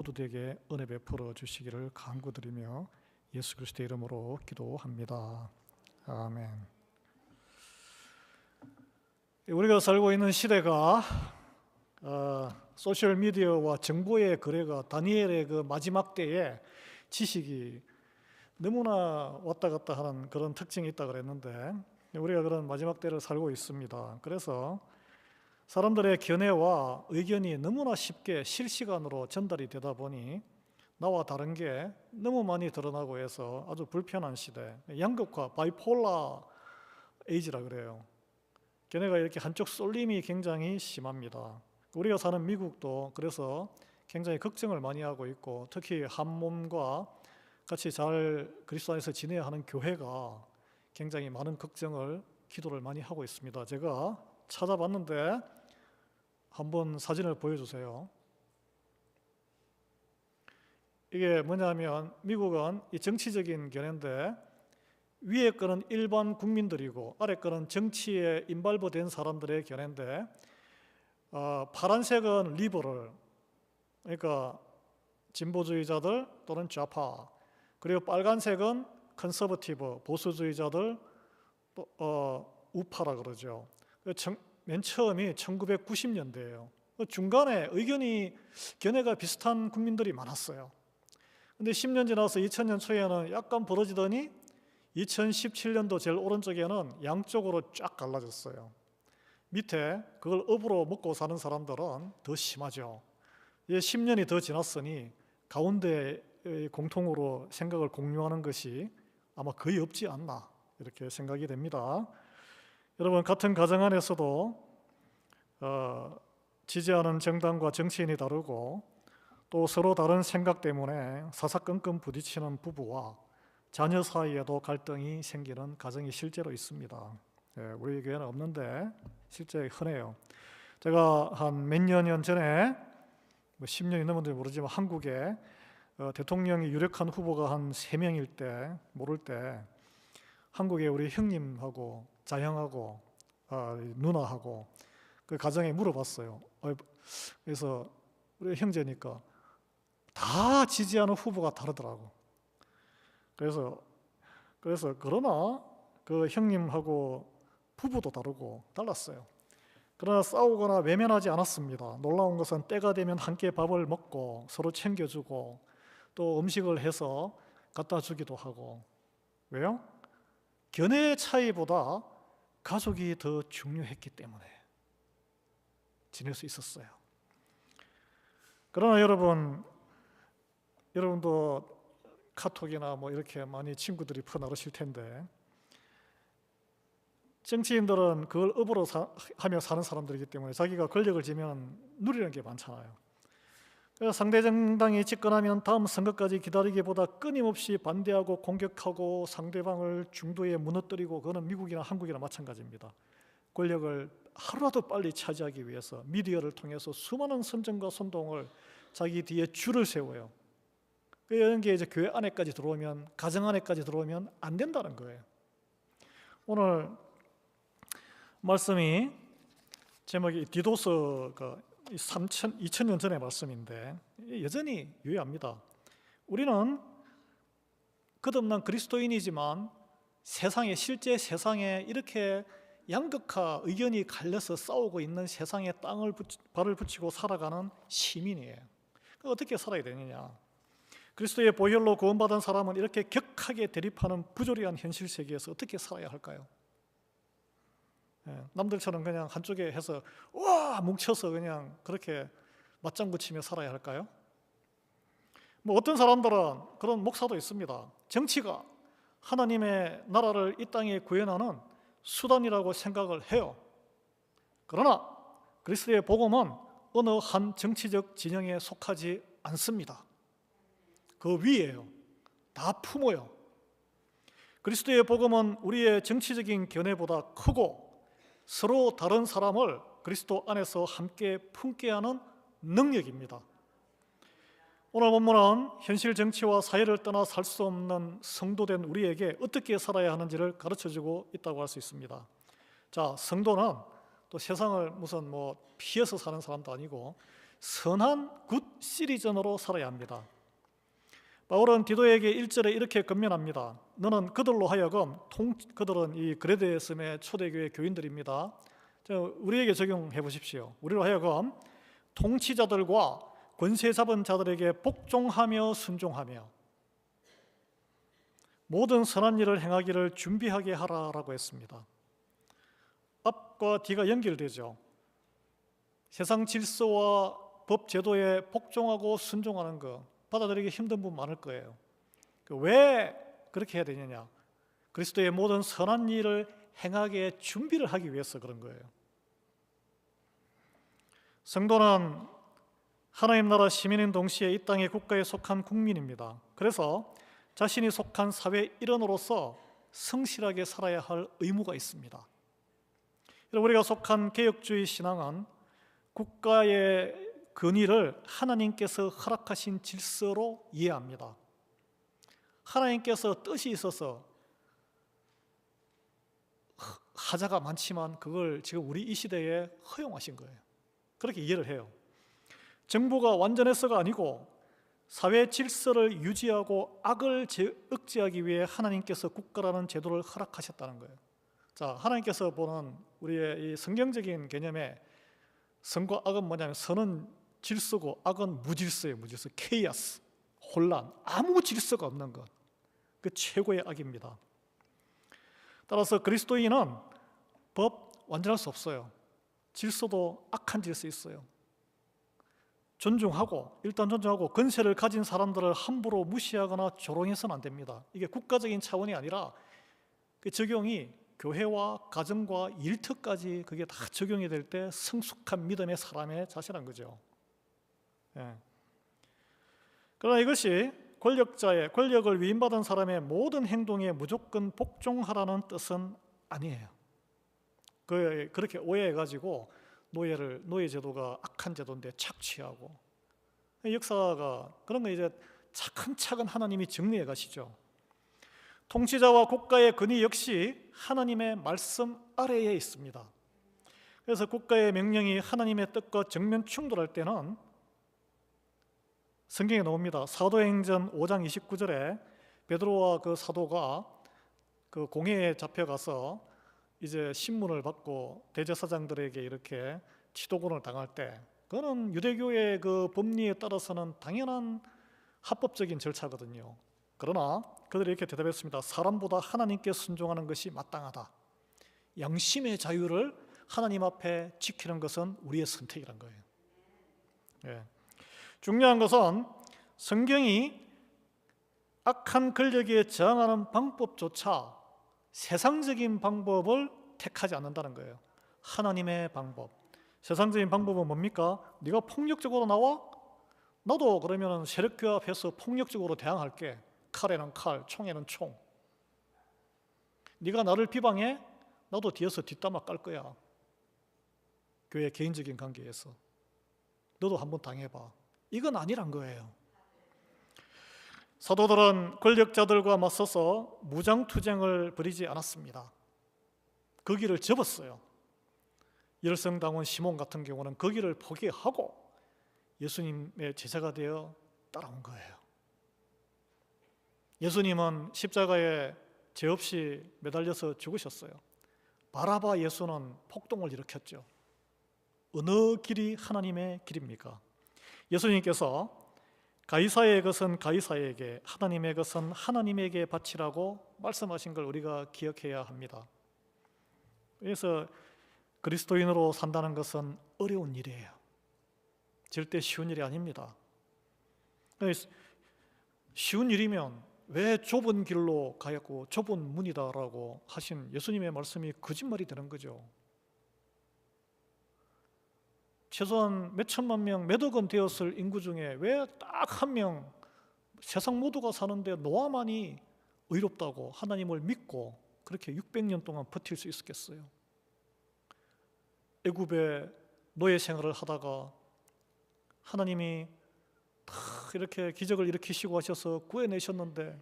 모두에게 은혜 베풀어 주시기를 간구드리며 예수 그리스도의 이름으로 기도합니다. 아멘. 우리가 살고 있는 시대가 소셜 미디어와 정보의 거래가 다니엘의 그 마지막 때에 지식이 너무나 왔다 갔다 하는 그런 특징이 있다 그랬는데, 우리가 그런 마지막 때를 살고 있습니다. 그래서 사람들의 견해와 의견이 너무나 쉽게 실시간으로 전달이 되다 보니 나와 다른 게 너무 많이 드러나고 해서 아주 불편한 시대, 양극화, 바이폴라 에이지라 그래요. 견해가 이렇게 한쪽 쏠림이 굉장히 심합니다. 우리가 사는 미국도 그래서 굉장히 걱정을 많이 하고 있고, 특히 한 몸과 같이 잘 그리스도 안에서 지내야 하는 교회가 굉장히 많은 걱정을, 기도를 많이 하고 있습니다. 제가 찾아봤는데 한번 사진을 보여주세요. 이게 뭐냐면 미국은 이 정치적인 견해인데, 위에 거는 일반 국민들이고 아래 거는 정치에 인발부된 사람들의 견해인데, 파란색은 리버럴, 그러니까 진보주의자들 또는 좌파, 그리고 빨간색은 컨서버티브, 보수주의자들, 우파라 그러죠. 맨 처음이 1990년대예요. 중간에 견해가 비슷한 국민들이 많았어요. 근데 10년 지나서 2000년 초에는 약간 벌어지더니 2017년도 제일 오른쪽에는 양쪽으로 쫙 갈라졌어요. 밑에 그걸 업으로 먹고 사는 사람들은 더 심하죠. 이제 10년이 더 지났으니 가운데 공통으로 생각을 공유하는 것이 아마 거의 없지 않나, 이렇게 생각이 됩니다. 여러분, 같은 가정 안에서도 지지하는 정당과 정치인이 다르고, 또 서로 다른 생각 때문에 사사건건 부딪히는 부부와 자녀 사이에도 갈등이 생기는 가정이 실제로 있습니다. 우리 교회는 없는데 실제 흔해요. 제가 한 몇 년 전에, 10년이 넘었는지 모르지만 한국에 대통령이 유력한 후보가 한 3명일 때, 모를 때 한국에 우리 형님하고 자형하고 누나하고 그 가정에 물어봤어요. 그래서 우리 형제니까 다 지지하는 후보가 다르더라고. 그래서 그러나 그 형님하고 부부도 다르고 달랐어요. 그러나 싸우거나 외면하지 않았습니다. 놀라운 것은 때가 되면 함께 밥을 먹고 서로 챙겨주고 또 음식을 해서 갖다 주기도 하고. 왜요? 견해 차이보다 가족이 더 중요했기 때문에 지낼 수 있었어요. 그러나 여러분도 카톡이나 이렇게 많이 친구들이 퍼나르실 텐데, 정치인들은 그걸 업으로 하며 사는 사람들이기 때문에 자기가 권력을 쥐면 누리는 게 많잖아요. 그래서 상대 정당이 집권하면 다음 선거까지 기다리기보다 끊임없이 반대하고 공격하고 상대방을 중도에 무너뜨리고, 그거는 미국이나 한국이나 마찬가지입니다. 권력을 하루라도 빨리 차지하기 위해서 미디어를 통해서 수많은 선전과 선동을 자기 뒤에 줄을 세워요. 이런 게 이제 교회 안에까지 들어오면, 가정 안에까지 들어오면 안 된다는 거예요. 오늘 말씀이 제목이 디도스가 2000년 전의 말씀인데 여전히 유효합니다. 우리는 거듭난 그리스도인이지만 실제 세상에 이렇게 양극화, 의견이 갈려서 싸우고 있는 세상에 발을 붙이고 살아가는 시민이에요. 어떻게 살아야 되느냐? 그리스도의 보혈로 구원받은 사람은 이렇게 격하게 대립하는 부조리한 현실 세계에서 어떻게 살아야 할까요? 남들처럼 그냥 한쪽에 해서 뭉쳐서 그냥 그렇게 맞장구 치며 살아야 할까요? 어떤 사람들은 그런 목사도 있습니다. 정치가 하나님의 나라를 이 땅에 구현하는 수단이라고 생각을 해요. 그러나 그리스도의 복음은 어느 한 정치적 진영에 속하지 않습니다. 그 위에요. 다 품어요. 그리스도의 복음은 우리의 정치적인 견해보다 크고, 서로 다른 사람을 그리스도 안에서 함께 품게 하는 능력입니다. 오늘 본문은 현실 정치와 사회를 떠나 살 수 없는 성도된 우리에게 어떻게 살아야 하는지를 가르쳐주고 있다고 할 수 있습니다. 자, 성도는 또 세상을 무슨 피해서 사는 사람도 아니고 선한 굿 시리즌으로 살아야 합니다. 바울은 디도에게 1절에 이렇게 권면합니다. 너는 그들로 하여금 그들은 이 그레데 섬의 초대교회 교인들입니다. 우리에게 적용해 보십시오. 우리로 하여금 통치자들과 권세 잡은 자들에게 복종하며 순종하며 모든 선한 일을 행하기를 준비하게 하라라고 했습니다. 앞과 뒤가 연결되죠. 세상 질서와 법 제도에 복종하고 순종하는 거 받아들이기 힘든 분 많을 거예요. 왜 그렇게 해야 되느냐? 그리스도의 모든 선한 일을 행하게 준비를 하기 위해서 그런 거예요. 성도는 하나님 나라 시민인 동시에 이 땅의 국가에 속한 국민입니다. 그래서 자신이 속한 사회 일원으로서 성실하게 살아야 할 의무가 있습니다. 우리가 속한 개혁주의 신앙은 국가의 근위를 하나님께서 허락하신 질서로 이해합니다. 하나님께서 뜻이 있어서 하자가 많지만 그걸 지금 우리 이 시대에 허용하신 거예요. 그렇게 이해를 해요. 정부가 완전해서가 아니고 사회 질서를 유지하고 악을 억제하기 위해 하나님께서 국가라는 제도를 허락하셨다는 거예요. 자, 하나님께서 보는 우리의 이 성경적인 개념에 선과 악은 뭐냐면 선은 질서고 악은 무질서예요. 무질서, 케이아스, 혼란, 아무 질서가 없는 것. 그 최고의 악입니다. 따라서 그리스도인은 법 완전할 수 없어요. 질서도 악한 질서 있어요. 일단 존중하고 권세를 가진 사람들을 함부로 무시하거나 조롱해서는 안 됩니다. 이게 국가적인 차원이 아니라 그 적용이 교회와 가정과 일터까지 그게 다 적용이 될 때 성숙한 믿음의 사람의 자세란 거죠. 예. 그러나 이것이 권력을 위임받은 사람의 모든 행동에 무조건 복종하라는 뜻은 아니에요. 그렇게 오해해가지고 노예 제도가 악한 제도인데 착취하고, 역사가 그런 거 이제 차근차근 하나님이 정리해 가시죠. 통치자와 국가의 근위 역시 하나님의 말씀 아래에 있습니다. 그래서 국가의 명령이 하나님의 뜻과 정면 충돌할 때는 성경에 나옵니다. 사도행전 5장 29절에 베드로와 그 사도가 그 공회에 잡혀가서 이제 신문을 받고 대제사장들에게 이렇게 치도곤을 당할 때, 그거는 유대교의 그 법리에 따라서는 당연한 합법적인 절차거든요. 그러나 그들이 이렇게 대답했습니다. 사람보다 하나님께 순종하는 것이 마땅하다. 양심의 자유를 하나님 앞에 지키는 것은 우리의 선택이란 거예요. 예. 중요한 것은 성경이 악한 권력에 저항하는 방법조차 세상적인 방법을 택하지 않는다는 거예요. 하나님의 방법. 세상적인 방법은 뭡니까? 네가 폭력적으로 나와? 나도 그러면 세력교합해서 폭력적으로 대항할게. 칼에는 칼, 총에는 총. 네가 나를 비방해? 나도 뒤에서 뒷담화 깔 거야. 교회 개인적인 관계에서. 너도 한번 당해봐. 이건 아니란 거예요. 사도들은 권력자들과 맞서서 무장투쟁을 벌이지 않았습니다. 그 길을 접었어요. 열성당원 시몬 같은 경우는 그 길을 포기하고 예수님의 제자가 되어 따라온 거예요. 예수님은 십자가에 죄 없이 매달려서 죽으셨어요. 바라바 예수는 폭동을 일으켰죠. 어느 길이 하나님의 길입니까? 예수님께서 가이사의 것은 가이사에게, 하나님의 것은 하나님에게 바치라고 말씀하신 걸 우리가 기억해야 합니다. 그래서 그리스도인으로 산다는 것은 어려운 일이에요. 절대 쉬운 일이 아닙니다. 쉬운 일이면 왜 좁은 길로 가였고 좁은 문이다라고 하신 예수님의 말씀이 거짓말이 되는 거죠. 최소한 몇 천만 명, 몇 억은 되었을 인구 중에 왜 딱 한 명, 세상 모두가 사는데 노아만이 의롭다고 하나님을 믿고 그렇게 600년 동안 버틸 수 있었겠어요? 애굽에 노예 생활을 하다가 하나님이 다 이렇게 기적을 일으키시고 하셔서 구해내셨는데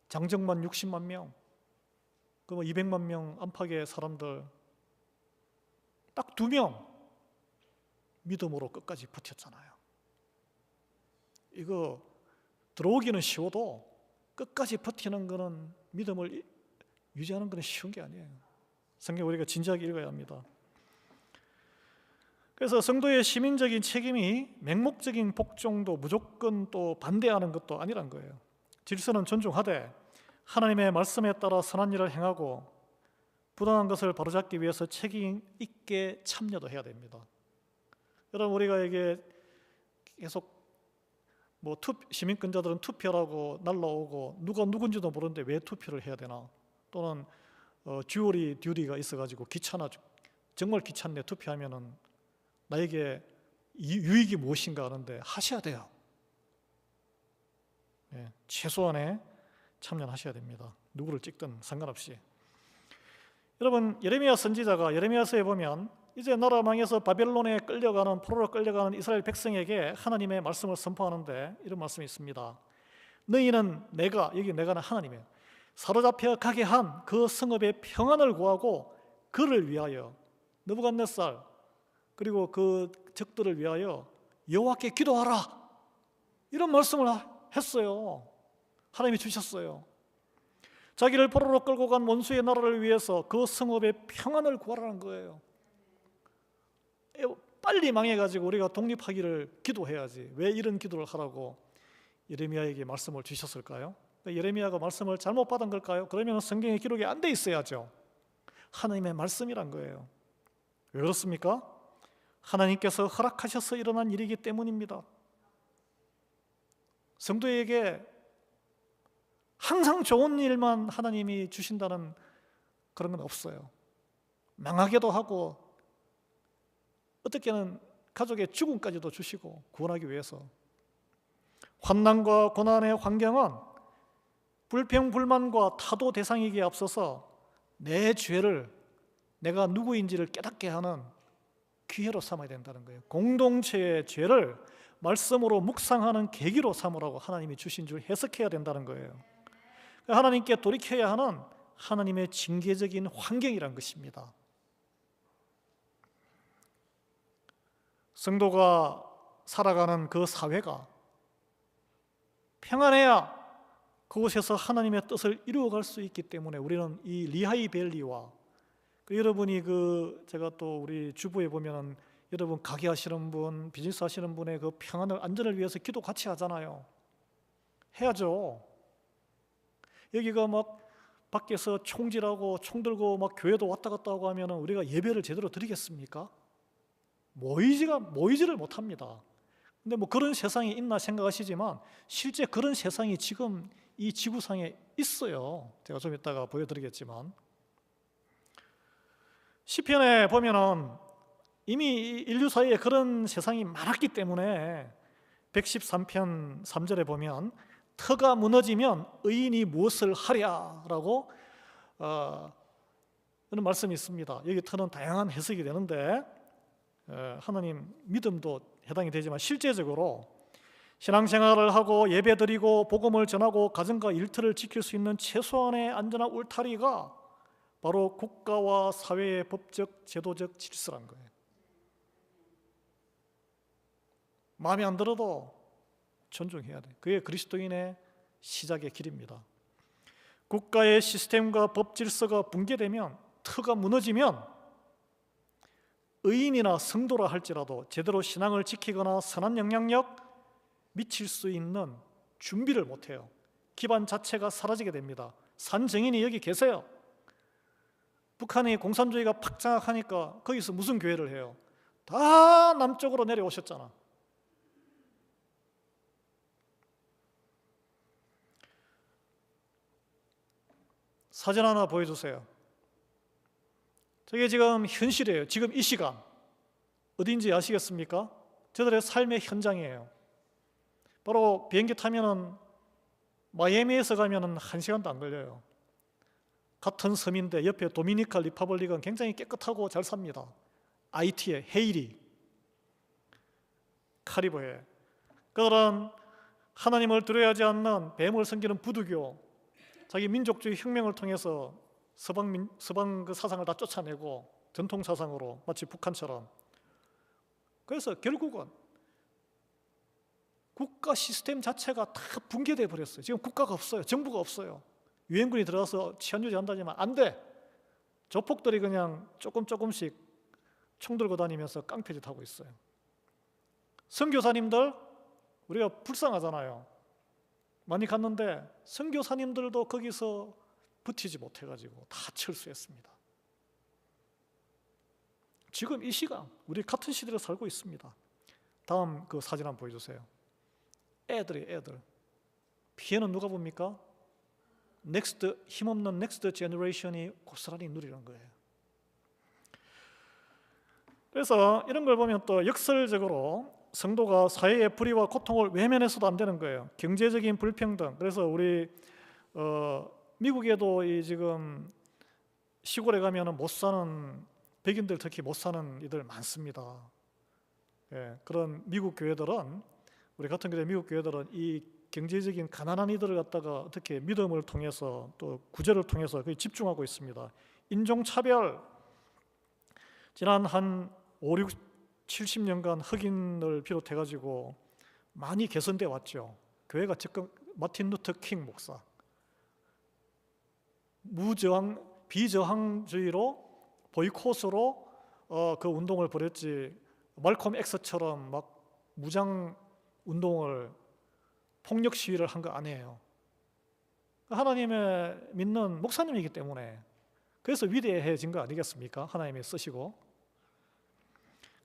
장정만 60만 명, 그 200만 명 안팎의 사람들 딱 2명 믿음으로 끝까지 버텼잖아요. 이거 들어오기는 쉬워도 끝까지 버티는 거는, 믿음을 유지하는 거는 쉬운 게 아니에요. 성경 우리가 진지하게 읽어야 합니다. 그래서 성도의 시민적인 책임이 맹목적인 복종도 무조건 또 반대하는 것도 아니란 거예요. 질서는 존중하되 하나님의 말씀에 따라 선한 일을 행하고 부당한 것을 바로잡기 위해서 책임 있게 참여도 해야 됩니다. 여러분, 우리가 이게 계속 시민권자들은 투표라고 날라오고 누가 누군지도 모르는데 왜 투표를 해야 되나, 또는 듀얼이 듀리가 있어가지고 귀찮아, 정말 귀찮네, 투표하면은 나에게 유익이 무엇인가 하는데 하셔야 돼요. 예, 최소한의 참여는 하셔야 됩니다. 누구를 찍든 상관없이. 여러분, 예레미야 선지자가 예레미야서에 보면 이제 나라 망해서 바벨론에 끌려가는, 포로로 끌려가는 이스라엘 백성에게 하나님의 말씀을 선포하는데 이런 말씀이 있습니다. 너희는 내가, 여기 내가는 하나님이에요, 사로잡혀 가게 한 그 성읍의 평안을 구하고 그를 위하여, 느부갓네살 그리고 그 적들을 위하여 여호와께 기도하라, 이런 말씀을 했어요. 하나님이 주셨어요. 자기를 포로로 끌고 간 원수의 나라를 위해서 그 성읍의 평안을 구하라는 거예요. 빨리 망해가지고 우리가 독립하기를 기도해야지 왜 이런 기도를 하라고 예레미야에게 말씀을 주셨을까요? 예레미야가 말씀을 잘못 받은 걸까요? 그러면 성경에 기록이 안 돼 있어야죠. 하나님의 말씀이란 거예요. 왜 그렇습니까? 하나님께서 허락하셔서 일어난 일이기 때문입니다. 성도에게 항상 좋은 일만 하나님이 주신다는 그런 건 없어요. 망하게도 하고 어떻게는 가족의 죽음까지도 주시고 구원하기 위해서. 환난과 고난의 환경은 불평불만과 타도 대상이기에 앞서서 내 죄를, 내가 누구인지를 깨닫게 하는 기회로 삼아야 된다는 거예요. 공동체의 죄를 말씀으로 묵상하는 계기로 삼으라고 하나님이 주신 줄 해석해야 된다는 거예요. 하나님께 돌이켜야 하는 하나님의 징계적인 환경이란 것입니다. 성도가 살아가는 그 사회가 평안해야 그곳에서 하나님의 뜻을 이루어갈 수 있기 때문에 우리는 이 리하이 밸리와 여러분이 제가 또 우리 주부에 보면은 여러분 가게 하시는 분, 비즈니스 하시는 분의 그 평안을, 안전을 위해서 기도 같이 하잖아요. 해야죠. 여기가 막 밖에서 총질하고 총 들고 막 교회도 왔다 갔다 하고 하면은 우리가 예배를 제대로 드리겠습니까? 모이지를 못합니다. 근데 뭐 그런 세상이 있나 생각하시지만 실제 그런 세상이 지금 이 지구상에 있어요. 제가 좀 이따가 보여드리겠지만, 시편에 보면은 이미 인류 사이에 그런 세상이 많았기 때문에 113편 3절에 보면 터가 무너지면 의인이 무엇을 하랴라고 그런 말씀이 있습니다. 여기 터는 다양한 해석이 되는데 하나님 믿음도 해당이 되지만 실제적으로 신앙생활을 하고 예배드리고 복음을 전하고 가정과 일터를 지킬 수 있는 최소한의 안전한 울타리가 바로 국가와 사회의 법적, 제도적 질서란 거예요. 마음에 안 들어도 존중해야 돼. 그게 그리스도인의 시작의 길입니다. 국가의 시스템과 법 질서가 붕괴되면, 터가 무너지면 의인이나 성도라 할지라도 제대로 신앙을 지키거나 선한 영향력 미칠 수 있는 준비를 못해요. 기반 자체가 사라지게 됩니다. 산증인이 여기 계세요. 북한이 공산주의가 팍 장악하니까 거기서 무슨 교회를 해요? 다 남쪽으로 내려오셨잖아. 사진 하나 보여주세요. 저게 지금 현실이에요. 지금 이 시간 어딘지 아시겠습니까? 저들의 삶의 현장이에요. 바로 비행기 타면은 마이애미에서 가면은 1시간도 안 걸려요. 같은 섬인데 옆에 도미니카 리퍼블릭은 굉장히 깨끗하고 잘 삽니다. 아이티에 헤이리, 카리브해. 그들은 하나님을 두려워하지 않는 뱀을 섬기는 부두교, 자기 민족주의 혁명을 통해서 서방 그 사상을 다 쫓아내고 전통 사상으로 마치 북한처럼 그래서 결국은 국가 시스템 자체가 다 붕괴돼 버렸어요. 지금 국가가 없어요. 정부가 없어요. 유엔군이 들어가서 치안 유지한다지만 안 돼. 조폭들이 그냥 조금씩 총 들고 다니면서 깡패짓 하고 있어요. 선교사님들 우리가 불쌍하잖아요. 많이 갔는데 선교사님들도 거기서 버티지 못해가지고 다 철수했습니다. 지금 이 시간 우리 같은 시대를 살고 있습니다. 다음 그 사진 한번 보여주세요. 애들 피해는 누가 봅니까? 힘없는 넥스트 제너레이션이 고스란히 누리는 거예요. 그래서 이런 걸 보면 또 역설적으로 성도가 사회의 불의와 고통을 외면해서도 안 되는 거예요. 경제적인 불평등. 그래서 우리 미국에도 이 지금 시골에 가면은 못 사는 백인들 특히 못 사는 이들 많습니다. 예, 그런 미국 교회들은 우리 같은 교회 미국 교회들은 이 경제적인 가난한 이들을 갖다가 어떻게 믿음을 통해서 또 구제를 통해서 거의 집중하고 있습니다. 인종차별 지난 한 5, 6, 70년간 흑인을 비롯해가지고 많이 개선돼 왔죠. 교회가 지금 마틴 루터 킹 목사 비저항주의로 보이콧으로 그 운동을 벌였지 말콤 X처럼 막 무장 운동을 폭력 시위를 한 거 아니에요. 하나님의 믿는 목사님이기 때문에 그래서 위대해진 거 아니겠습니까? 하나님이 쓰시고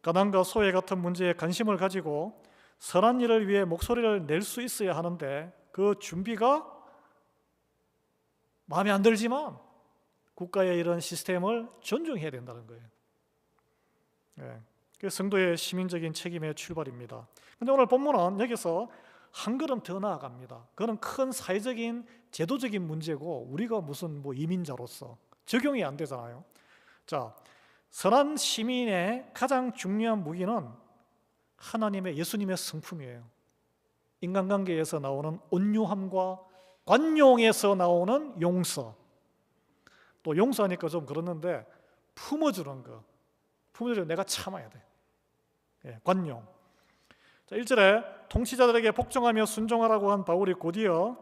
가난과 소외 같은 문제에 관심을 가지고 선한 일을 위해 목소리를 낼 수 있어야 하는데 그 준비가 마음에 안 들지만 국가의 이런 시스템을 존중해야 된다는 거예요. 네. 그게 성도의 시민적인 책임의 출발입니다. 그런데 오늘 본문은 여기서 한 걸음 더 나아갑니다. 그거는 큰 사회적인 제도적인 문제고 우리가 무슨 이민자로서 적용이 안 되잖아요. 자, 선한 시민의 가장 중요한 무기는 하나님의 예수님의 성품이에요. 인간관계에서 나오는 온유함과 관용에서 나오는 용서. 또 용서하니까 좀 그렇는데 품어주는 거. 품어주는 내가 참아야 돼. 예, 관용. 자, 1절에 통치자들에게 복종하며 순종하라고 한 바울이 곧이어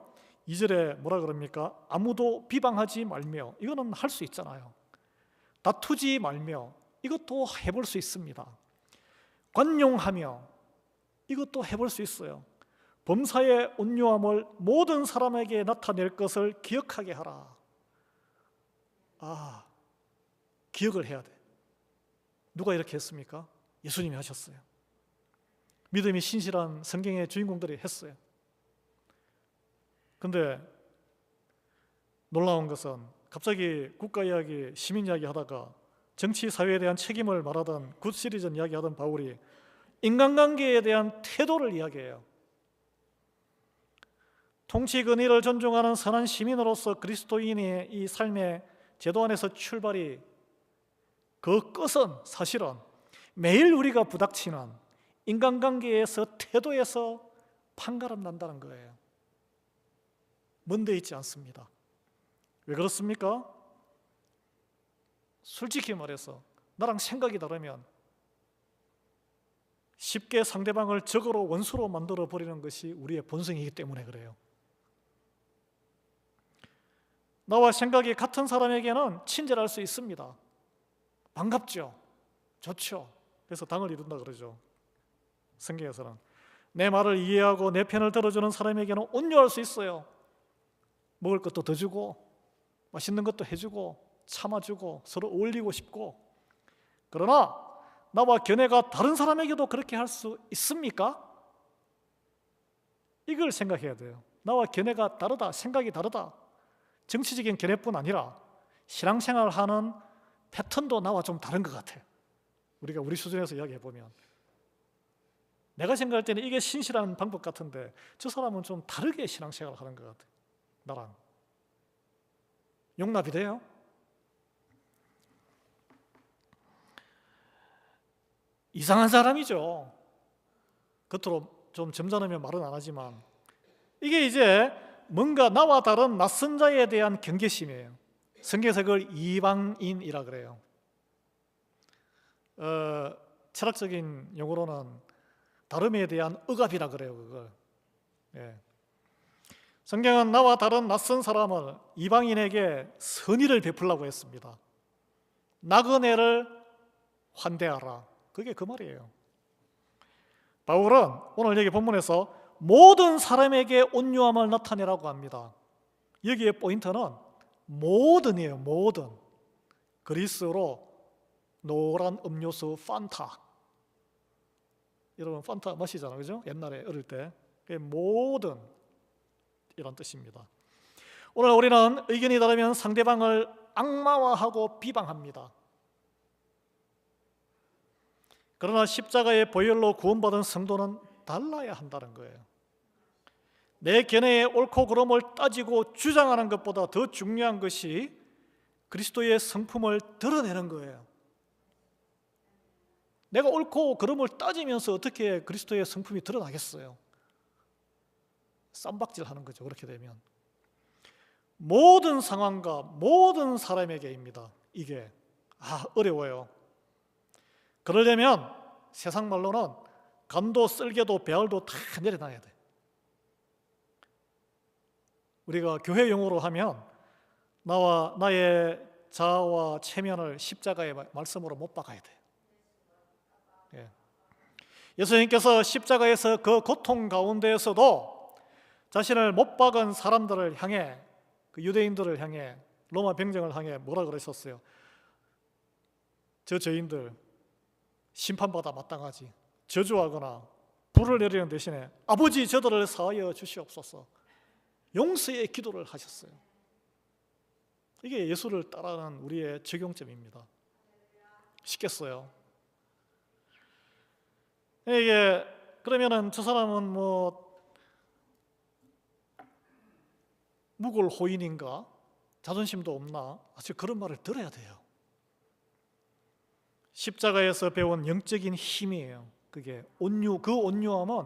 2절에 뭐라 그럽니까? 아무도 비방하지 말며. 이거는 할 수 있잖아요. 다투지 말며. 이것도 해볼 수 있습니다. 관용하며. 이것도 해볼 수 있어요. 범사의 온유함을 모든 사람에게 나타낼 것을 기억하게 하라. 기억을 해야 돼. 누가 이렇게 했습니까? 예수님이 하셨어요. 믿음이 신실한 성경의 주인공들이 했어요. 근데 놀라운 것은 갑자기 국가 이야기, 시민 이야기 하다가 정치 사회에 대한 책임을 말하던 굿 시리즌 이야기하던 바울이 인간관계에 대한 태도를 이야기해요. 통치 근위를 존중하는 선한 시민으로서 그리스도인의 이 삶의 제도 안에서 출발이 그 끝은 사실은 매일 우리가 부닥치는 인간관계에서 태도에서 판가름 난다는 거예요. 먼데 있지 않습니다. 왜 그렇습니까? 솔직히 말해서 나랑 생각이 다르면 쉽게 상대방을 적으로 원수로 만들어 버리는 것이 우리의 본성이기 때문에 그래요. 나와 생각이 같은 사람에게는 친절할 수 있습니다. 반갑죠. 좋죠. 그래서 당을 이룬다 그러죠. 성경에서는 내 말을 이해하고 내 편을 들어주는 사람에게는 온유할 수 있어요. 먹을 것도 더 주고 맛있는 것도 해주고 참아주고 서로 어울리고 싶고. 그러나 나와 견해가 다른 사람에게도 그렇게 할 수 있습니까? 이걸 생각해야 돼요. 나와 견해가 다르다, 생각이 다르다. 정치적인 견해뿐 아니라 신앙생활하는 패턴도 나와 좀 다른 것 같아. 우리가 우리 수준에서 이야기해보면 내가 생각할 때는 이게 신실한 방법 같은데 저 사람은 좀 다르게 신앙생활을 하는 것 같아. 나랑 용납이 돼요? 이상한 사람이죠. 겉으로 좀 점잖으면 말은 안 하지만 이게 이제 뭔가 나와 다른 낯선 자에 대한 경계심이에요. 성경에서 그걸 이방인이라 그래요. 철학적인 용어로는 다름에 대한 억압이라 그래요, 그걸. 예. 성경은 나와 다른 낯선 사람을 이방인에게 선의를 베풀라고 했습니다. 나그네를 환대하라. 그게 그 말이에요. 바울은 오늘 여기 본문에서 모든 사람에게 온유함을 나타내라고 합니다. 여기에 포인트는 모든이에요. 모든. 그리스어로 노란 음료수 판타. 여러분 판타 마시잖아요, 그죠? 옛날에 어릴 때. 그게 모든 이런 뜻입니다. 오늘 우리는 의견이 다르면 상대방을 악마화하고 비방합니다. 그러나 십자가의 보혈로 구원받은 성도는 달라야 한다는 거예요. 내 견해의 옳고 그름을 따지고 주장하는 것보다 더 중요한 것이 그리스도의 성품을 드러내는 거예요. 내가 옳고 그름을 따지면서 어떻게 그리스도의 성품이 드러나겠어요? 쌈박질하는 거죠. 그렇게 되면 모든 상황과 모든 사람에게입니다. 이게 어려워요. 그러려면 세상 말로는 간도 쓸개도 배알도 다 내려놔야 돼. 우리가 교회 용어로 하면 나와 나의 자아와 체면을 십자가의 말씀으로 못 박아야 돼. 예. 예수님께서 십자가에서 그 고통 가운데에서도 자신을 못 박은 사람들을 향해, 그 유대인들을 향해, 로마 병정을 향해 뭐라 그러셨어요? 저 죄인들 심판받아 마땅하지. 저주하거나 불을 내리는 대신에 아버지 저들을 사하여 주시옵소서. 용서의 기도를 하셨어요. 이게 예수를 따르는 우리의 적용점입니다. 쉽겠어요? 이게 그러면은 저 사람은 무골호인인가? 자존심도 없나? 그런 말을 들어야 돼요. 십자가에서 배운 영적인 힘이에요. 그게 그 온유함은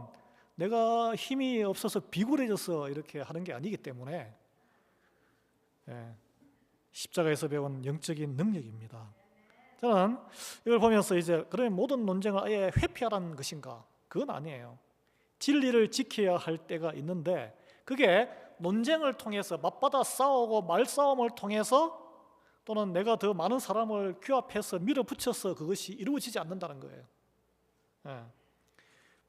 내가 힘이 없어서 비굴해져서 이렇게 하는 게 아니기 때문에 십자가에서 배운 영적인 능력입니다. 저는 이걸 보면서 그러면 모든 논쟁을 아예 회피하라는 것인가? 그건 아니에요. 진리를 지켜야 할 때가 있는데 그게 논쟁을 통해서 맞받아 싸우고 말싸움을 통해서 또는 내가 더 많은 사람을 규합해서 밀어붙여서 그것이 이루어지지 않는다는 거예요.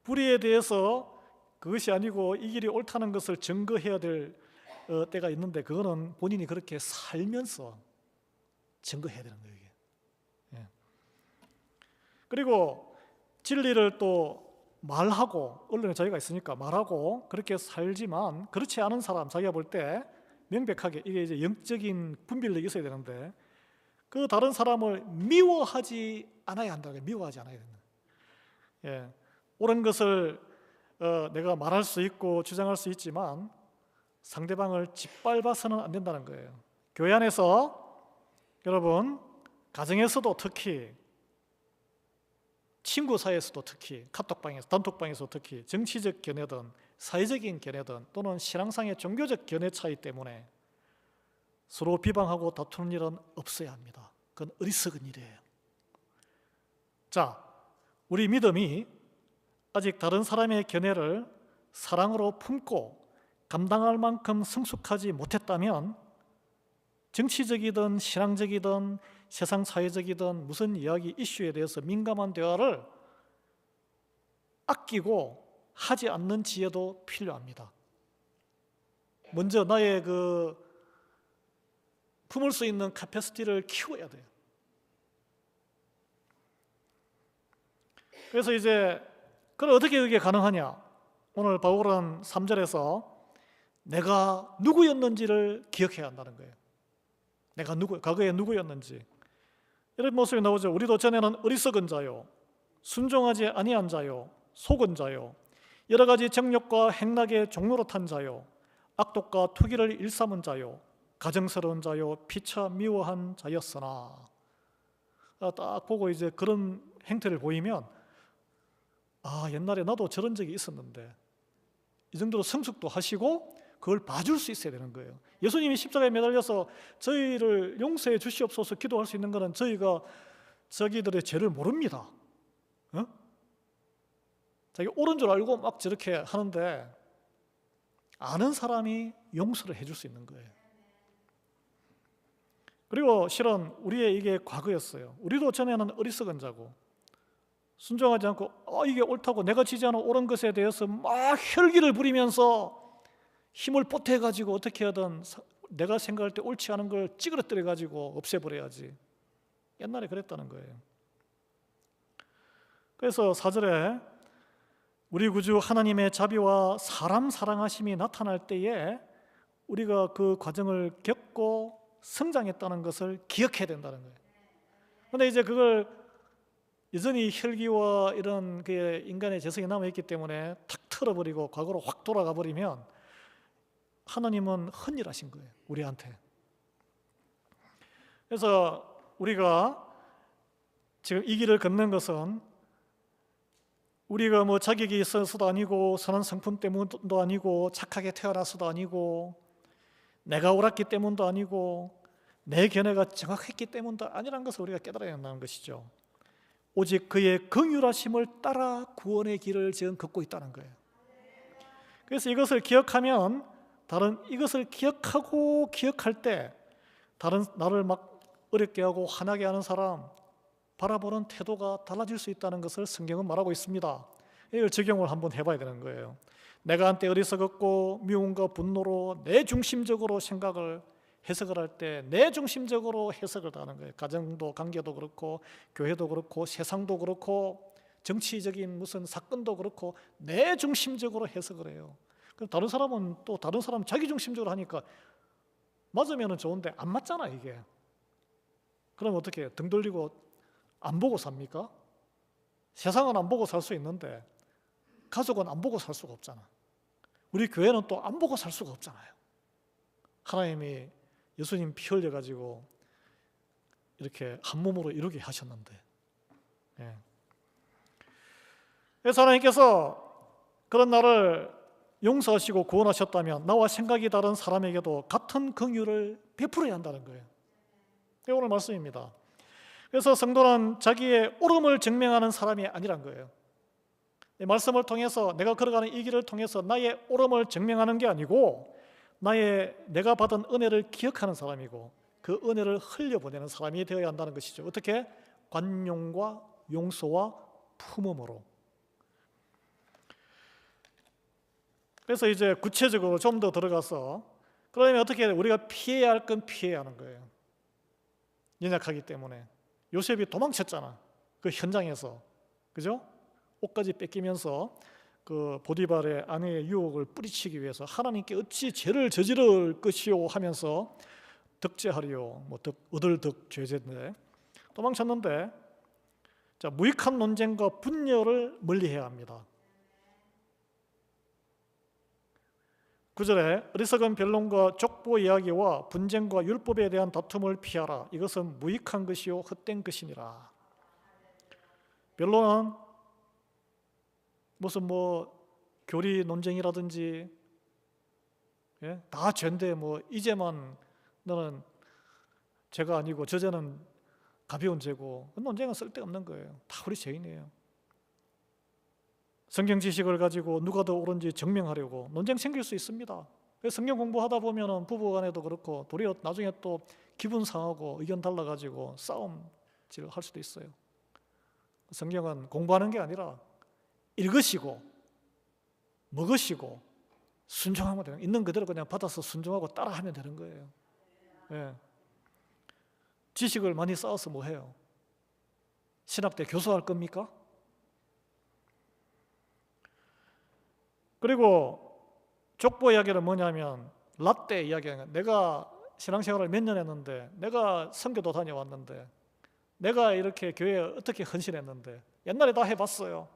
불의에 대해서 그것이 아니고 이 길이 옳다는 것을 증거해야 될 때가 있는데 그거는 본인이 그렇게 살면서 증거해야 되는 거예요. 이게. 그리고 진리를 또 말하고 언론에 자유가 있으니까 말하고 그렇게 살지만 그렇지 않은 사람 자기가 볼 때 명백하게 이게 영적인 분별력이 있어야 되는데 그 다른 사람을 미워하지 않아야 한다는 거예요. 미워하지 않아야 된다. 옳은 것을 내가 말할 수 있고 주장할 수 있지만 상대방을 짓밟아서는 안 된다는 거예요. 교회 안에서 여러분 가정에서도 특히 친구 사이에서도 특히 카톡방에서 단톡방에서 특히 정치적 견해든 사회적인 견해든 또는 신앙상의 종교적 견해 차이 때문에 서로 비방하고 다투는 일은 없어야 합니다. 그건 어리석은 일이에요. 자, 우리 믿음이 아직 다른 사람의 견해를 사랑으로 품고 감당할 만큼 성숙하지 못했다면 정치적이든 신앙적이든 세상 사회적이든 무슨 이야기 이슈에 대해서 민감한 대화를 아끼고 하지 않는 지혜도 필요합니다. 먼저 나의 품을 수 있는 캐패시티를 키워야 돼요. 그래서 그럼 어떻게 그게 가능하냐? 오늘 바울은 3절에서 내가 누구였는지를 기억해야 한다는 거예요. 내가 과거에 누구였는지. 이런 모습이 나오죠. 우리도 전에는 어리석은 자요, 순종하지 아니한 자요, 속은 자요, 여러 가지 정욕과 행락의 종로로 탄 자요, 악독과 투기를 일삼은 자요, 가정스러운 자요, 피차 미워한 자였으나. 딱 보고 그런 행태를 보이면 옛날에 나도 저런 적이 있었는데 이 정도로 성숙도 하시고 그걸 봐줄 수 있어야 되는 거예요. 예수님이 십자가에 매달려서 저희를 용서해 주시옵소서 기도할 수 있는 것은 저희가 자기들의 죄를 모릅니다. 어? 자기 옳은 줄 알고 막 저렇게 하는데 아는 사람이 용서를 해줄 수 있는 거예요. 그리고 실은 우리의 이게 과거였어요. 우리도 전에는 어리석은 자고 순종하지 않고 이게 옳다고 내가 지지 않은 옳은 것에 대해서 막 혈기를 부리면서 힘을 보태가지고 어떻게 하든 내가 생각할 때 옳지 않은 걸 찌그러뜨려가지고 없애버려야지. 옛날에 그랬다는 거예요. 그래서 4절에 우리 구주 하나님의 자비와 사람 사랑하심이 나타날 때에 우리가 그 과정을 겪고 성장했다는 것을 기억해야 된다는 거예요. 그런데 이제 그걸 여전히 혈기와 이런 그 인간의 재성이 남아있기 때문에 탁 틀어버리고 과거로 확 돌아가 버리면 하나님은 헌일하신 거예요, 우리한테. 그래서 우리가 지금 이 길을 걷는 것은 우리가 뭐 자격이 있어서도 아니고 선한 성품 때문도 아니고 착하게 태어나서도 아니고 내가 옳았기 때문도 아니고 내 견해가 정확했기 때문도 아니라는 것을 우리가 깨달아야 한다는 것이죠. 오직 그의 긍휼하심을 따라 구원의 길을 지금 걷고 있다는 거예요. 그래서 이것을 기억하면 이것을 기억하고 기억할 때 다른 나를 막 어렵게 하고 화나게 하는 사람 바라보는 태도가 달라질 수 있다는 것을 성경은 말하고 있습니다. 이걸 적용을 한번 해봐야 되는 거예요. 내가 한때 어리석었고 미움과 분노로 내 중심적으로 생각을 해석을 할 때 내 중심적으로 해석을 하는 거예요. 가정도 관계도 그렇고 교회도 그렇고 세상도 그렇고 정치적인 무슨 사건도 그렇고 내 중심적으로 해석을 해요. 그럼 다른 사람은 또 다른 사람 자기 중심적으로 하니까 맞으면 좋은데 안 맞잖아 이게. 그럼 어떻게 등 돌리고 안 보고 삽니까? 세상은 안 보고 살 수 있는데 가족은 안 보고 살 수가 없잖아. 우리 교회는 또 안 보고 살 수가 없잖아요. 하나님이 예수님 피 흘려가지고 이렇게 한 몸으로 이루게 하셨는데, 예. 그래서 하나님께서 그런 나를 용서하시고 구원하셨다면 나와 생각이 다른 사람에게도 같은 긍휼을 베풀어야 한다는 거예요. 이게 오늘 말씀입니다. 그래서 성도는 자기의 옳음을 증명하는 사람이 아니란 거예요. 이 말씀을 통해서 내가 걸어가는 이 길을 통해서 나의 옳음을 증명하는 게 아니고 내가 받은 은혜를 기억하는 사람이고 그 은혜를 흘려보내는 사람이 되어야 한다는 것이죠. 어떻게? 관용과 용서와 품음으로. 그래서 이제 구체적으로 좀 더 들어가서 그러면 어떻게 우리가 피해야 할 건 피해야 하는 거예요. 연약하기 때문에. 요셉이 도망쳤잖아. 그 현장에서. 그죠? 옷까지 뺏기면서 그 보디발의 아내의 유혹을 뿌리치기 위해서 하나님께 어찌 죄를 저지를 것이요 하면서 득죄하리요. 얻을 득 죄죄인데 도망쳤는데 자, 무익한 논쟁과 분열을 멀리해야 합니다. 9절에 어리석은 변론과 족보 이야기와 분쟁과 율법에 대한 다툼을 피하라. 이것은 무익한 것이요 헛된 것이니라. 변론은 무슨 교리 논쟁이라든지, 예? 다 죄인데 이제만 너는 죄가 아니고 저 죄는 가벼운 죄고, 논쟁은 쓸데없는 거예요. 다 우리 죄인이에요. 성경 지식을 가지고 누가 더 옳은지 증명하려고 논쟁 생길 수 있습니다. 성경 공부하다 보면 부부간에도 그렇고 도리어 나중에 또 기분 상하고 의견 달라가지고 싸움질 할 수도 있어요. 성경은 공부하는 게 아니라 읽으시고 먹으시고 순종하면 되는, 있는 그대로 그냥 받아서 순종하고 따라하면 되는 거예요. 예. 지식을 많이 쌓아서 뭐 해요? 신학 때 교수할 겁니까? 그리고 족보 이야기는 뭐냐면 라떼 이야기는 내가 신앙생활을 몇 년 했는데, 내가 선교도 다녀왔는데, 내가 이렇게 교회에 어떻게 헌신했는데, 옛날에 다 해봤어요.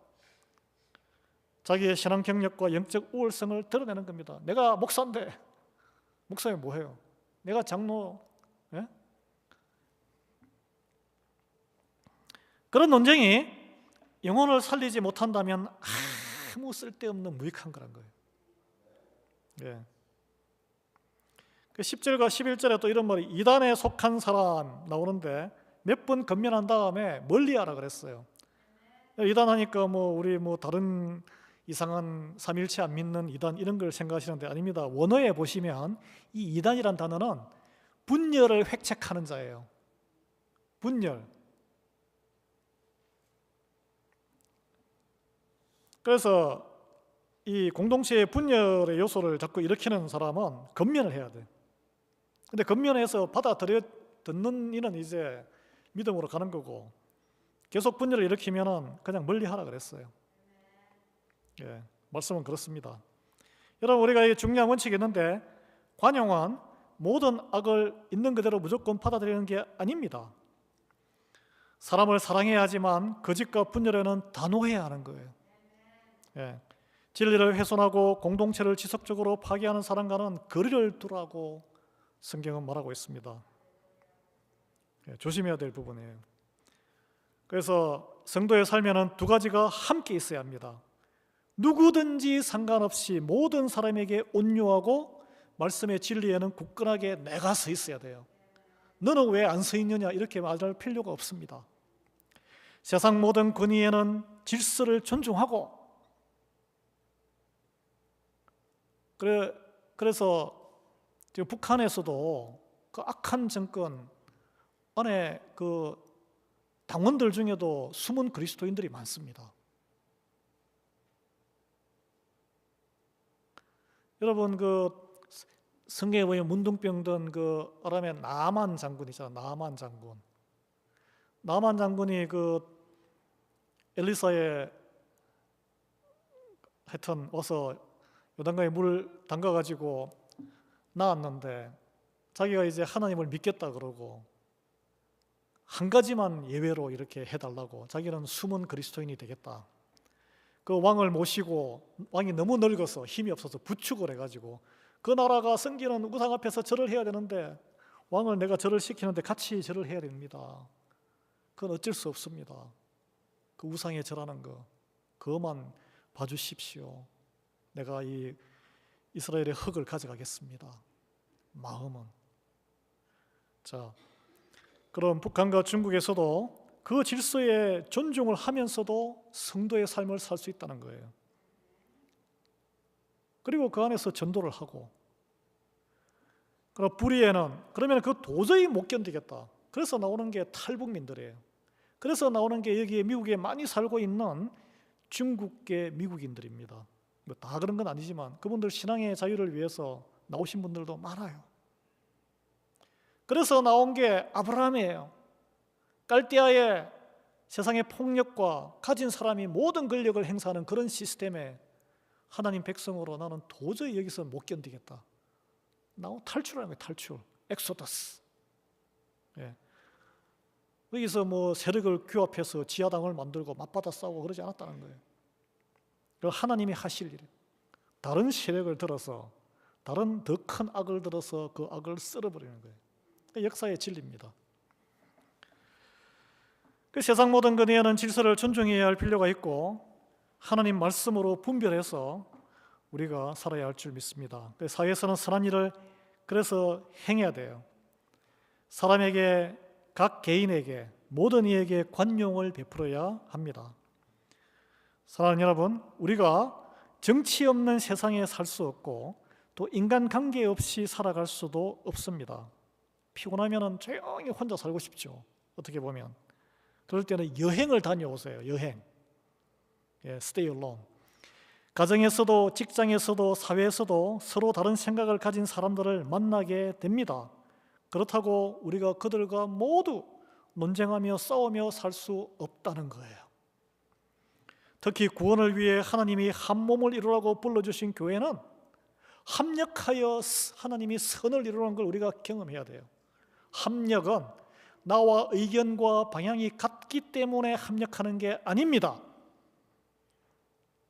자기의 신앙 경력과 영적 우월성을 드러내는 겁니다. 내가 목사인데 목사에 뭐해요? 내가 장로, 예? 그런 논쟁이 영혼을 살리지 못한다면 아무 쓸데없는 무익한 거란 거예요. 예. 그 10절과 11절에 또 이런 말이 이단에 속한 사람 나오는데 몇 번 건면한 다음에 멀리하라 그랬어요. 이단하니까 우리 다른 이상한 삼일체 안 믿는 이단 이런 걸 생각하시는데 아닙니다. 원어에 보시면 이 이단이란 단어는 분열을 획책하는 자예요. 분열. 그래서 이 공동체의 분열의 요소를 자꾸 일으키는 사람은 건면을 해야 돼. 근데 건면해서 듣는 이는 이제 믿음으로 가는 거고, 계속 분열을 일으키면은 그냥 멀리 하라 그랬어요. 예, 말씀은 그렇습니다. 여러분, 우리가 이 중요한 원칙이 있는데, 관용은 모든 악을 있는 그대로 무조건 받아들이는 게 아닙니다. 사람을 사랑해야 하지만 거짓과 분열에는 단호해야 하는 거예요. 예, 진리를 훼손하고 공동체를 지속적으로 파괴하는 사람과는 거리를 두라고 성경은 말하고 있습니다. 예, 조심해야 될 부분이에요. 그래서 성도의 삶에는 두 가지가 함께 있어야 합니다. 누구든지 상관없이 모든 사람에게 온유하고 말씀의 진리에는 굳건하게 내가 서 있어야 돼요. 너는 왜 안 서 있느냐 이렇게 말할 필요가 없습니다. 세상 모든 권위에는 질서를 존중하고, 그래서 지금 북한에서도 그 악한 정권 안에 그 당원들 중에도 숨은 그리스도인들이 많습니다. 여러분, 그 성경에 보면 문둥병 든 그 아람의 나만 장군이잖아요. 나만 장군이 그 엘리사의 하여튼 와서 요단강에 물 담가 가지고 나왔는데, 자기가 이제 하나님을 믿겠다 그러고 한 가지만 예외로 이렇게 해달라고, 자기는 숨은 그리스도인이 되겠다. 그 왕을 모시고, 왕이 너무 늙어서 힘이 없어서 부축을 해가지고 그 나라가 섬기는 우상 앞에서 절을 해야 되는데 왕을 내가 절을 시키는데 같이 절을 해야 됩니다. 그건 어쩔 수 없습니다. 그 우상에 절하는 거, 그것만 봐주십시오. 내가 이 이스라엘의 흙을 가져가겠습니다. 마음은. 자, 그럼 북한과 중국에서도 그 질서에 존중을 하면서도 성도의 삶을 살 수 있다는 거예요. 그리고 그 안에서 전도를 하고, 그럼 불의에는 그러면 그 도저히 못 견디겠다. 그래서 나오는 게 탈북민들이에요. 그래서 나오는 게 여기에 미국에 많이 살고 있는 중국계 미국인들입니다. 뭐 다 그런 건 아니지만 그분들 신앙의 자유를 위해서 나오신 분들도 많아요. 그래서 나온 게 아브라함이에요. 갈대아의 세상의 폭력과 가진 사람이 모든 권력을 행사하는 그런 시스템에 하나님 백성으로 나는 도저히 여기서 못 견디겠다. 나오 탈출하는 거예요. 탈출. 엑소더스. 예. 여기서 뭐 세력을 규합해서 지하당을 만들고 맞받아 싸우고 그러지 않았다는 거예요. 그 하나님이 하실 일. 다른 세력을 들어서, 다른 더 큰 악을 들어서 그 악을 쓸어버리는 거예요. 역사의 진리입니다. 그 세상 모든 권위에는 질서를 존중해야 할 필요가 있고, 하나님 말씀으로 분별해서 우리가 살아야 할 줄 믿습니다. 사회에서는 선한 일을 그래서 행해야 돼요. 사람에게, 각 개인에게, 모든 이에게 관용을 베풀어야 합니다. 사랑하는 여러분, 우리가 정치 없는 세상에 살 수 없고 또 인간관계 없이 살아갈 수도 없습니다. 피곤하면 조용히 혼자 살고 싶죠. 어떻게 보면 그럴 때는 여행을 다녀오세요. 여행. stay alone. 가정에서도 직장에서도 사회에서도 서로 다른 생각을 가진 사람들을 만나게 됩니다. 그렇다고 우리가 그들과 모두 논쟁하며 싸우며 살 수 없다는 거예요. 특히 구원을 위해 하나님이 한 몸을 이루라고 불러주신 교회는 합력하여 하나님이 선을 이루는 걸 우리가 경험해야 돼요. 합력은 나와 의견과 방향이 같기 때문에 합력하는 게 아닙니다.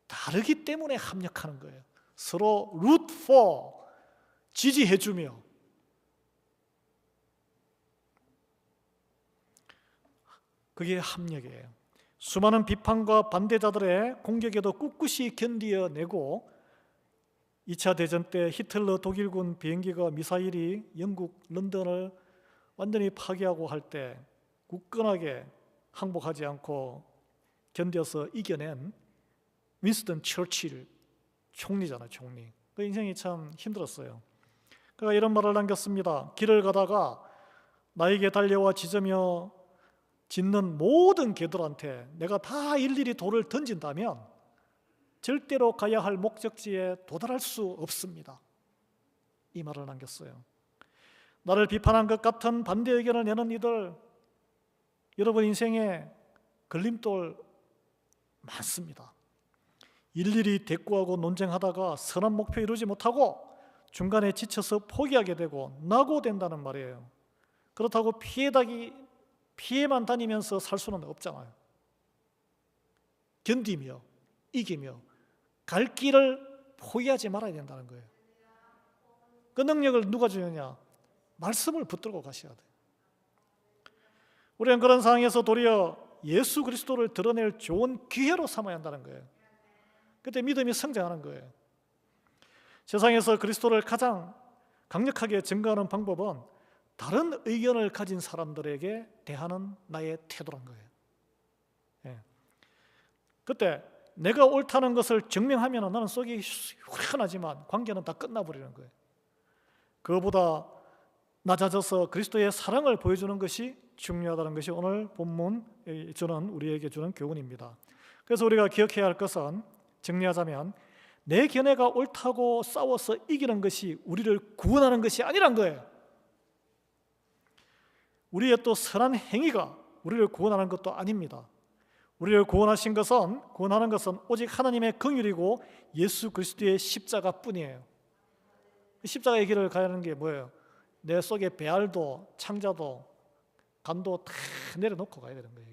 다르기 때문에 합력하는 거예요. 서로 root for, 지지해주며. 그게 합력이에요. 수많은 비판과 반대자들의 공격에도 꿋꿋이 견디어내고 2차 대전 때 히틀러 독일군 비행기가 미사일이 영국 런던을 완전히 파괴하고 할 때 굳건하게 항복하지 않고 견뎌서 이겨낸 윈스턴 처칠 총리잖아요. 총리. 그 인생이 참 힘들었어요. 그가 이런 말을 남겼습니다. 길을 가다가 나에게 달려와 짖으며 짖는 모든 개들한테 내가 다 일일이 돌을 던진다면 절대로 가야 할 목적지에 도달할 수 없습니다. 이 말을 남겼어요. 나를 비판한 것 같은 반대 의견을 내는 이들, 여러분 인생에 걸림돌 많습니다. 일일이 대꾸하고 논쟁하다가 선한 목표 이루지 못하고 중간에 지쳐서 포기하게 되고 낙오된다는 말이에요. 그렇다고 피해만 다니면서 살 수는 없잖아요. 견디며 이기며 갈 길을 포기하지 말아야 된다는 거예요. 그 능력을 누가 주느냐? 말씀을 붙들고 가셔야 돼요. 우리는 그런 상황에서 도리어 예수 그리스도를 드러낼 좋은 기회로 삼아야 한다는 거예요. 그때 믿음이 성장하는 거예요. 세상에서 그리스도를 가장 강력하게 증거하는 방법은 다른 의견을 가진 사람들에게 대하는 나의 태도란 거예요. 예. 그때 내가 옳다는 것을 증명하면 나는 속이 후련하지만 관계는 다 끝나버리는 거예요. 그거보다 낮아져서 그리스도의 사랑을 보여주는 것이 중요하다는 것이 오늘 본문 우리에게 주는 교훈입니다. 그래서 우리가 기억해야 할 것은, 정리하자면, 내 견해가 옳다고 싸워서 이기는 것이 우리를 구원하는 것이 아니란 거예요. 우리의 또 선한 행위가 우리를 구원하는 것도 아닙니다. 우리를 구원하는 것은 오직 하나님의 긍휼이고 예수 그리스도의 십자가뿐이에요. 십자가의 길을 가는 게 뭐예요? 내 속에 배알도 창자도 간도 다 내려놓고 가야 되는 거예요.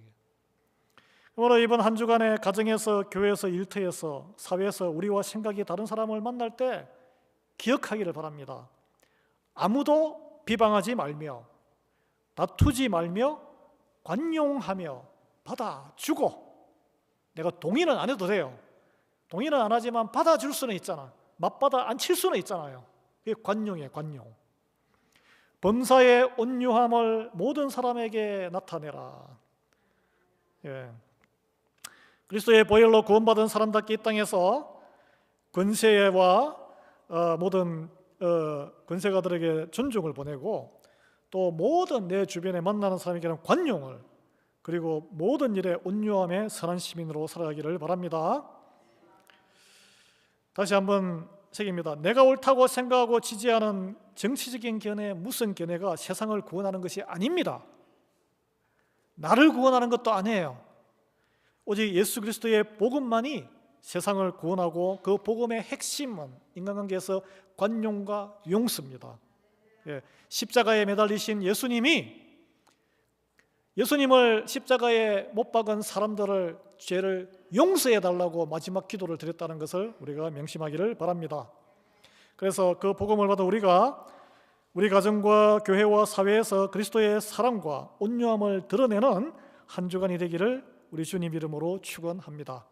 그러므로 이번 한 주간에 가정에서, 교회에서, 일터에서, 사회에서 우리와 생각이 다른 사람을 만날 때 기억하기를 바랍니다. 아무도 비방하지 말며 다투지 말며 관용하며 받아주고, 내가 동의는 안 해도 돼요. 동의는 안 하지만 받아줄 수는 있잖아. 맞받아 앉힐 수는 있잖아요. 그게 관용이에요. 관용. 범사의 온유함을 모든 사람에게 나타내라. 예. 그리스도의 보혈로 구원받은 사람답게 이 땅에서 권세와 모든 권세가들에게 존중을 보내고, 또 모든 내 주변에 만나는 사람에게는 관용을, 그리고 모든 일에 온유함의 선한 시민으로 살아가기를 바랍니다. 다시 한번 새깁니다. 내가 옳다고 생각하고 지지하는 정치적인 견해, 무슨 견해가 세상을 구원하는 것이 아닙니다. 나를 구원하는 것도 아니에요. 오직 예수 그리스도의 복음만이 세상을 구원하고, 그 복음의 핵심은 인간관계에서 관용과 용서입니다. 예, 십자가에 매달리신 예수님을 십자가에 못 박은 사람들을 죄를 용서해 달라고 마지막 기도를 드렸다는 것을 우리가 명심하기를 바랍니다. 그래서 그 복음을 받아 우리가 우리 가정과 교회와 사회에서 그리스도의 사랑과 온유함을 드러내는 한 주간이 되기를 우리 주님 이름으로 축원합니다.